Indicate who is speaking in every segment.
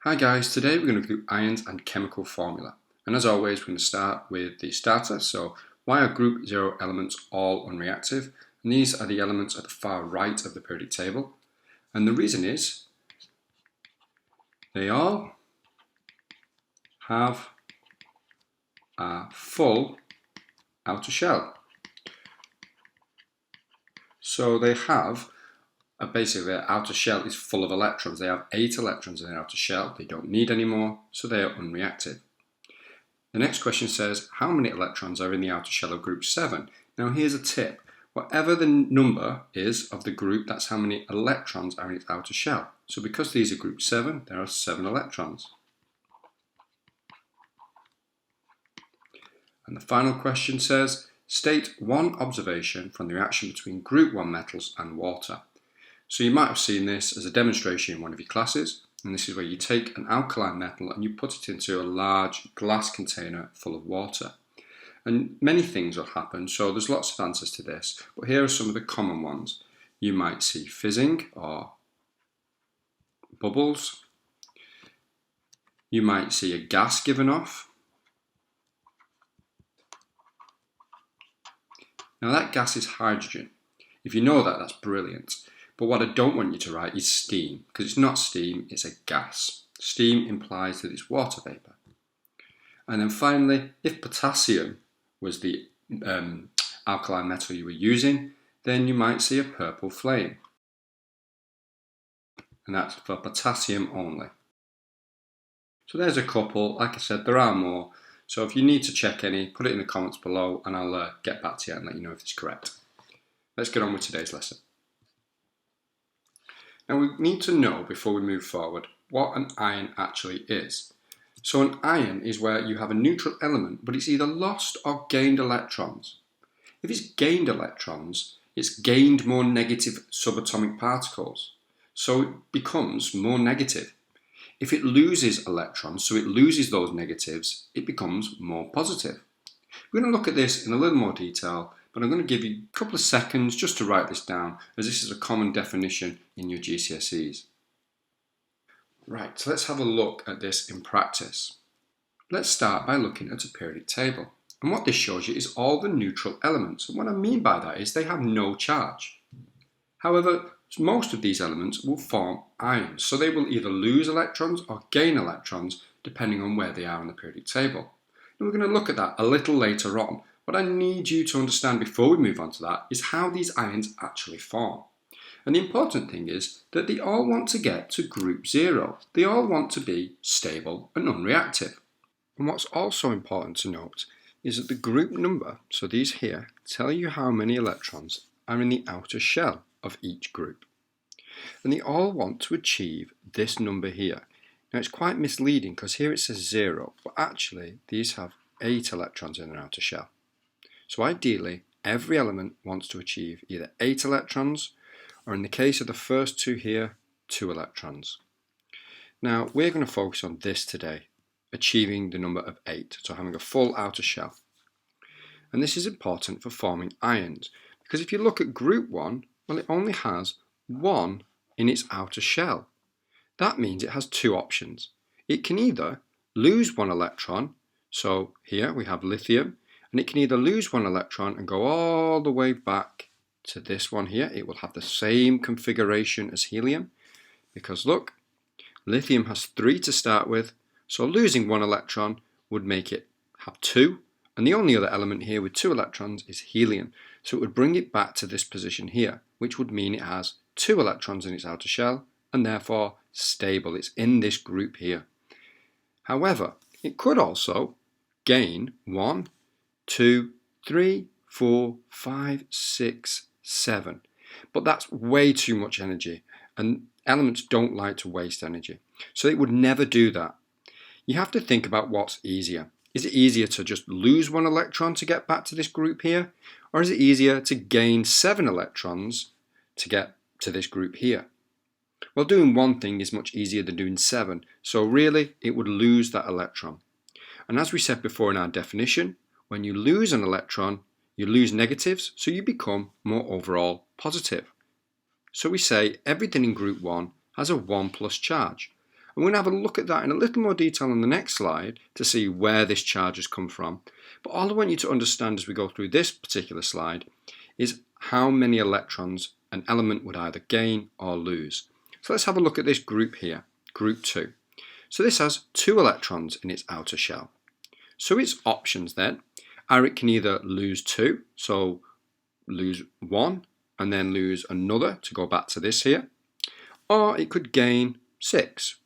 Speaker 1: Hi guys, today we're going to do ions and chemical formula. And as always, we're going to start with the starter. So why are group 0 elements all unreactive? And these are the elements at the far right of the periodic table. And the reason is they all have a full outer shell. So they have basically their outer shell is full of electrons. They have 8 electrons in their outer shell. They don't need any more, so they are unreactive. The next question says, how many electrons are in the outer shell of group 7? Now here's a tip. Whatever the number is of the group, that's how many electrons are in its outer shell. So because these are group 7, there are 7 electrons. And the final question says, state one observation from the reaction between group 1 metals and water. So you might have seen this as a demonstration in one of your classes, and this is where you take an alkaline metal and you put it into a large glass container full of water. And many things will happen, so there's lots of answers to this, but here are some of the common ones. You might see fizzing or bubbles. You might see a gas given off. Now that gas is hydrogen. If you know that, that's brilliant. But what I don't want you to write is steam, because it's not steam, it's a gas. Steam implies that it's water vapour. And then finally, if potassium was the alkaline metal you were using, then you might see a purple flame. And that's for potassium only. So there's a couple. Like I said, there are more. So if you need to check any, put it in the comments below and I'll get back to you and let you know if it's correct. Let's get on with today's lesson. Now we need to know, before we move forward, what an ion actually is. So an ion is where you have a neutral element, but it's either lost or gained electrons. If it's gained electrons, it's gained more negative subatomic particles, so it becomes more negative. If it loses electrons, so it loses those negatives, it becomes more positive. We're going to look at this in a little more detail, but I'm going to give you a couple of seconds just to write this down, as this is a common definition in your GCSEs. Right, so let's have a look at this in practice. Let's start by looking at a periodic table. And what this shows you is all the neutral elements. And what I mean by that is they have no charge. However, most of these elements will form ions, so they will either lose electrons or gain electrons depending on where they are on the periodic table. And we're going to look at that a little later on. What I need you to understand before we move on to that is how these ions actually form. And the important thing is that they all want to get to group 0. They all want to be stable and unreactive. And what's also important to note is that the group number, so these here, tell you how many electrons are in the outer shell of each group. And they all want to achieve this number here. Now it's quite misleading because here it says 0, but actually these have 8 electrons in their outer shell. So ideally, every element wants to achieve either 8 electrons, or in the case of the first two here, 2 electrons. Now, we're going to focus on this today, achieving the number of 8, so having a full outer shell. And this is important for forming ions, because if you look at group 1, well, it only has 1 in its outer shell. That means it has 2 options. It can either lose 1 electron, so here we have lithium, and it can either lose 1 electron and go all the way back to this one here. It will have the same configuration as helium, because look, lithium has 3 to start with, so losing 1 electron would make it have 2, and the only other element here with 2 electrons is helium, so it would bring it back to this position here, which would mean it has 2 electrons in its outer shell, and therefore stable. It's in this group here. However, it could also gain 1, 2, 3, 4, 5, 6, 7. But that's way too much energy, and elements don't like to waste energy. So it would never do that. You have to think about what's easier. Is it easier to just lose 1 electron to get back to this group here? Or is it easier to gain 7 electrons to get to this group here? Well, doing one thing is much easier than doing 7, so really it would lose that electron. And as we said before in our definition, when you lose an electron, you lose negatives, so you become more overall positive. So we say everything in group 1 has a 1 plus charge. And we're going to have a look at that in a little more detail on the next slide to see where this charge has come from. But all I want you to understand as we go through this particular slide is how many electrons an element would either gain or lose. So let's have a look at this group here, group 2. So this has 2 electrons in its outer shell. So its options then are it can either lose 2, so lose 1 and then lose another to go back to this here, or it could gain 6.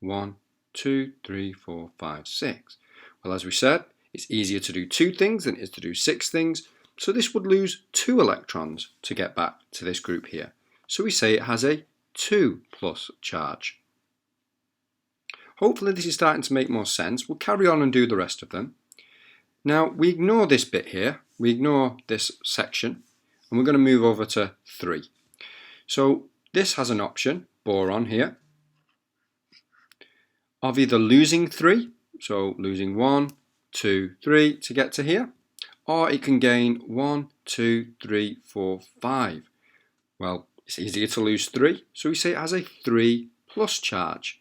Speaker 1: 1, 2, 3, 4, 5, 6. Well, as we said, it's easier to do 2 things than it is to do 6 things, so this would lose 2 electrons to get back to this group here. So we say it has a 2 plus charge. Hopefully this is starting to make more sense. We'll carry on and do the rest of them. Now we ignore this bit here, we ignore this section, and we're going to move over to 3. So this has an option, boron here, of either losing 3, so losing 1, 2, 3 to get to here, or it can gain 1, 2, 3, 4, 5. Well, it's easier to lose 3, so we say it has a 3 plus charge.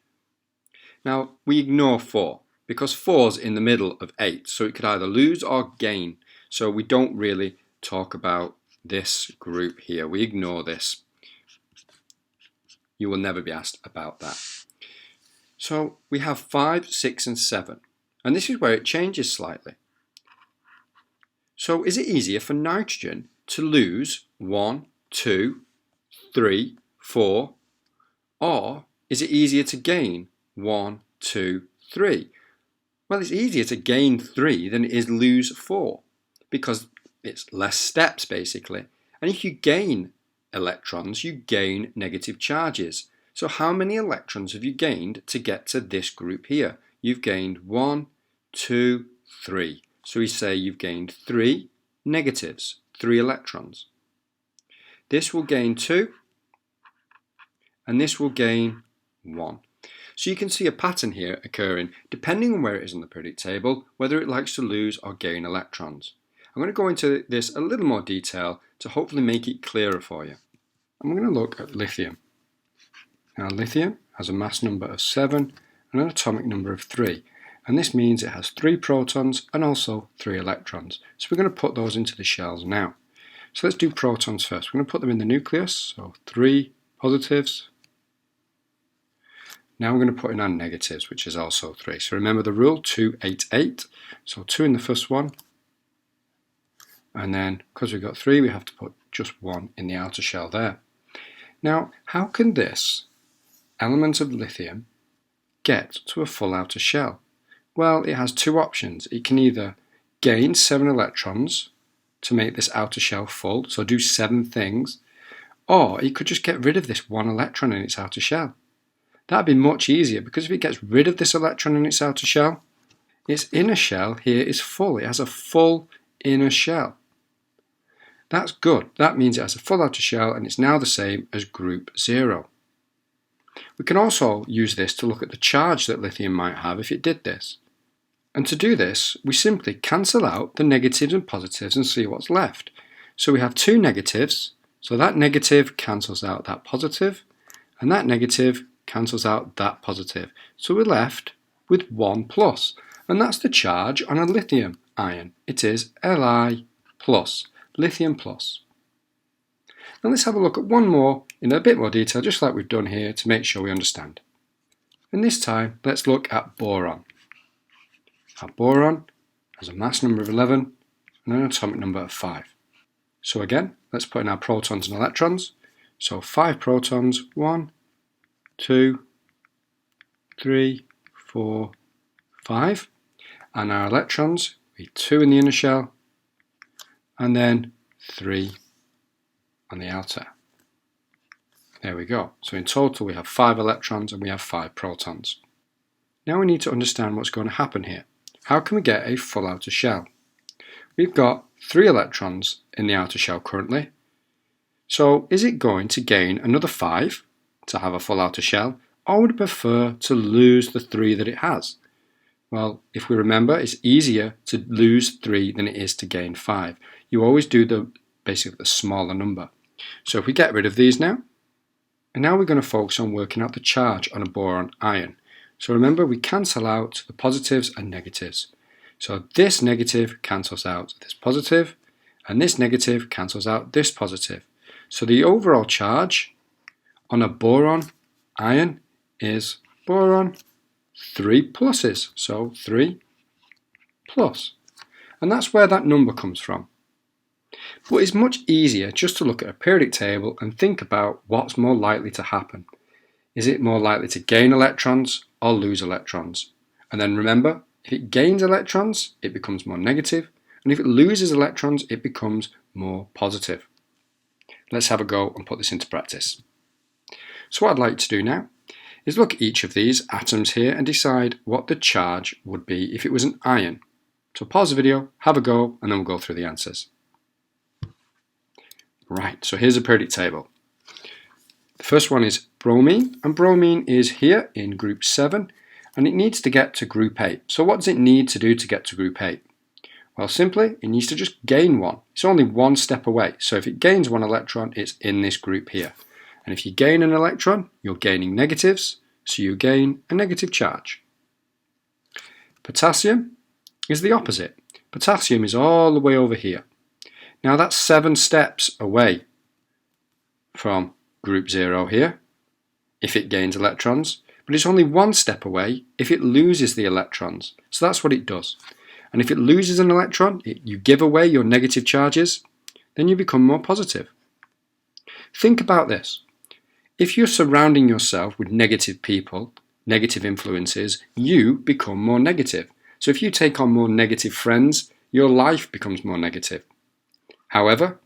Speaker 1: Now we ignore 4 because 4's in the middle of 8, so it could either lose or gain. So we don't really talk about this group here. We ignore this. You will never be asked about that. So we have 5, 6 and 7, and this is where it changes slightly. So is it easier for nitrogen to lose 1, 2, 3, 4, or is it easier to gain 1, 2, 3? Well, it's easier to gain 3 than it is lose 4 because it's less steps basically. And if you gain electrons, you gain negative charges. So how many electrons have you gained to get to this group here? You've gained 1, 2, 3. So we say you've gained 3 negatives, 3 electrons. This will gain 2 and this will gain 1. So you can see a pattern here occurring depending on where it is on the periodic table, whether it likes to lose or gain electrons. I'm going to go into this a little more detail to hopefully make it clearer for you. I'm going to look at lithium. Now lithium has a mass number of 7 and an atomic number of 3, and this means it has 3 protons and also 3 electrons. So we're going to put those into the shells now. So let's do protons first. We're going to put them in the nucleus, so 3 positives. Now we're going to put in our negatives, which is also 3. So remember the rule, 2, 8, 8. So 2 in the first one. And then, because we've got 3, we have to put just 1 in the outer shell there. Now, how can this element of lithium get to a full outer shell? Well, it has 2 options. It can either gain 7 electrons to make this outer shell full, so do 7 things, or it could just get rid of this 1 electron in its outer shell. That'd be much easier because if it gets rid of this electron in its outer shell, its inner shell here is full. It has a full inner shell. That's good. That means it has a full outer shell and it's now the same as group 0. We can also use this to look at the charge that lithium might have if it did this. And to do this, we simply cancel out the negatives and positives and see what's left. So we have 2 negatives, so that negative cancels out that positive, and that negative cancels out that positive. So we're left with 1 plus, and that's the charge on a lithium ion. It is Li plus, lithium plus. Now let's have a look at one more in a bit more detail, just like we've done here, to make sure we understand. And this time, let's look at boron. Our boron has a mass number of 11 and an atomic number of 5. So again, let's put in our protons and electrons. So 5 protons, 1, 2, 3, 4, 5. And our electrons, we have 2 in the inner shell, and then 3 on the outer. There we go. So in total we have 5 electrons and we have 5 protons. Now we need to understand what's going to happen here. How can we get a full outer shell? We've got 3 electrons in the outer shell currently. So is it going to gain another 5 to have a full outer shell, or would it prefer to lose the 3 that it has? Well, if we remember, it's easier to lose 3 than it is to gain 5. You always do basically the smaller number. So if we get rid of these now, and now we're going to focus on working out the charge on a boron ion. So remember, we cancel out the positives and negatives. So this negative cancels out this positive, and this negative cancels out this positive. So the overall charge on a boron ion is boron 3 pluses, so 3 plus. And that's where that number comes from. But it's much easier just to look at a periodic table and think about what's more likely to happen. Is it more likely to gain electrons or lose electrons? And then remember, if it gains electrons, it becomes more negative, and if it loses electrons, it becomes more positive. Let's have a go and put this into practice. So what I'd like to do now is look at each of these atoms here and decide what the charge would be if it was an ion. So pause the video, have a go, and then we'll go through the answers. Right, so here's a periodic table. The first one is bromine, and bromine is here in group 7, and it needs to get to group 8. So what does it need to do to get to group 8? Well, simply, it needs to just gain one. It's only one step away. So if it gains one electron, it's in this group here. And if you gain an electron, you're gaining negatives, so you gain a negative charge. Potassium is the opposite. Potassium is all the way over here. Now that's 7 steps away from group 0 here, if it gains electrons, but it's only one step away if it loses the electrons. So that's what it does. And if it loses an electron, you give away your negative charges, then you become more positive. Think about this. If you're surrounding yourself with negative people, negative influences, you become more negative. So if you take on more negative friends, your life becomes more negative. However,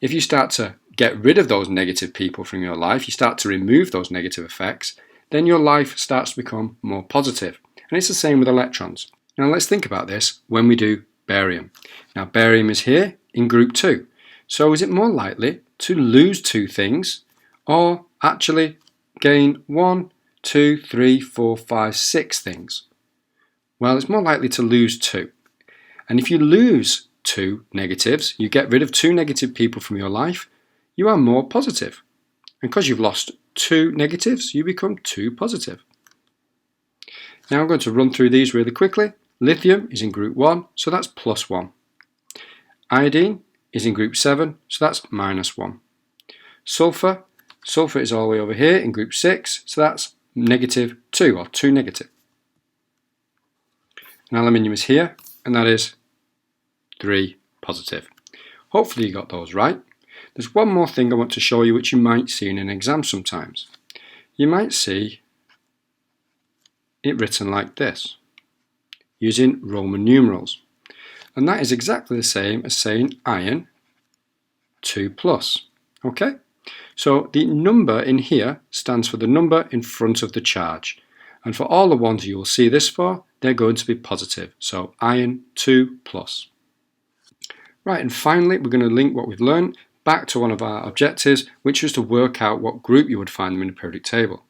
Speaker 1: if you start to get rid of those negative people from your life, you start to remove those negative effects, then your life starts to become more positive. And it's the same with electrons. Now let's think about this when we do barium. Now barium is here in group 2. So is it more likely to lose 2 things or actually gain 1, 2, 3, 4, 5, 6 things? Well, it's more likely to lose 2. And if you lose 2 negatives, you get rid of 2 negative people from your life, you are more positive. And because you've lost 2 negatives, you become 2 positive. Now I'm going to run through these really quickly. Lithium is in group 1, so that's +1. Iodine is in group 7, so that's -1. Sulfur is all the way over here in group 6, so that's -2 or 2 negative. And aluminium is here, and that is 3 positive. Hopefully you got those right. There's one more thing I want to show you which you might see in an exam sometimes. You might see it written like this, using Roman numerals. And that is exactly the same as saying iron 2+. Okay? So the number in here stands for the number in front of the charge. And for all the ones you will see this for, they're going to be positive. So iron 2+. Right, and finally we're going to link what we've learned back to one of our objectives, which was to work out what group you would find them in a periodic table.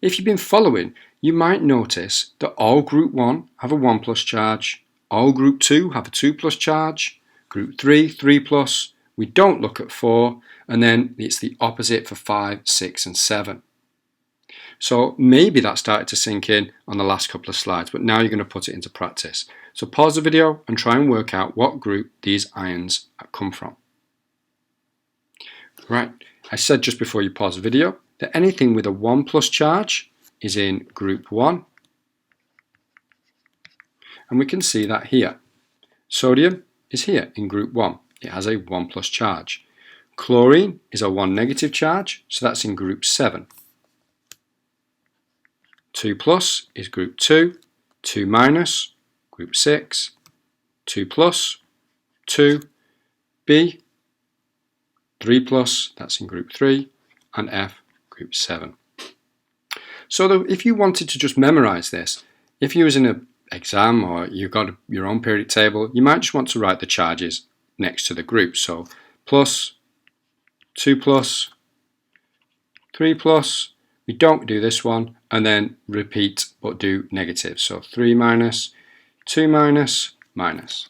Speaker 1: If you've been following, you might notice that all group 1 have a 1+ charge, all group 2 have a 2+ charge, group 3, 3+, we don't look at 4, and then it's the opposite for 5, 6 and 7. So maybe that started to sink in on the last couple of slides, but now you're going to put it into practice. So pause the video and try and work out what group these ions come from. Right, I said just before you pause the video that anything with a 1+ charge is in group 1. And we can see that here. Sodium is here in group 1. It has a 1+ charge. Chlorine is a 1 negative charge, so that's in group 7. 2+ is group 2, 2- group 6, 2+, 2, B, 3+, that's in group 3, and F, group 7. So if you wanted to just memorize this, if you was in an exam or you got your own periodic table, you might just want to write the charges next to the group. So plus, 2+, 3+, we don't do this one, and then repeat but do negative. So 3-, 2-, minus.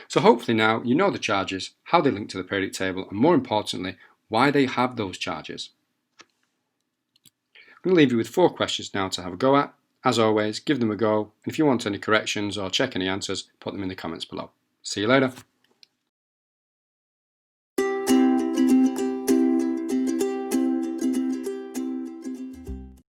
Speaker 1: So hopefully now you know the charges, how they link to the periodic table, and more importantly, why they have those charges. I'm going to leave you with 4 questions now to have a go at, As always, give them a go, and if you want any corrections or check any answers, put them in the comments below. See you later.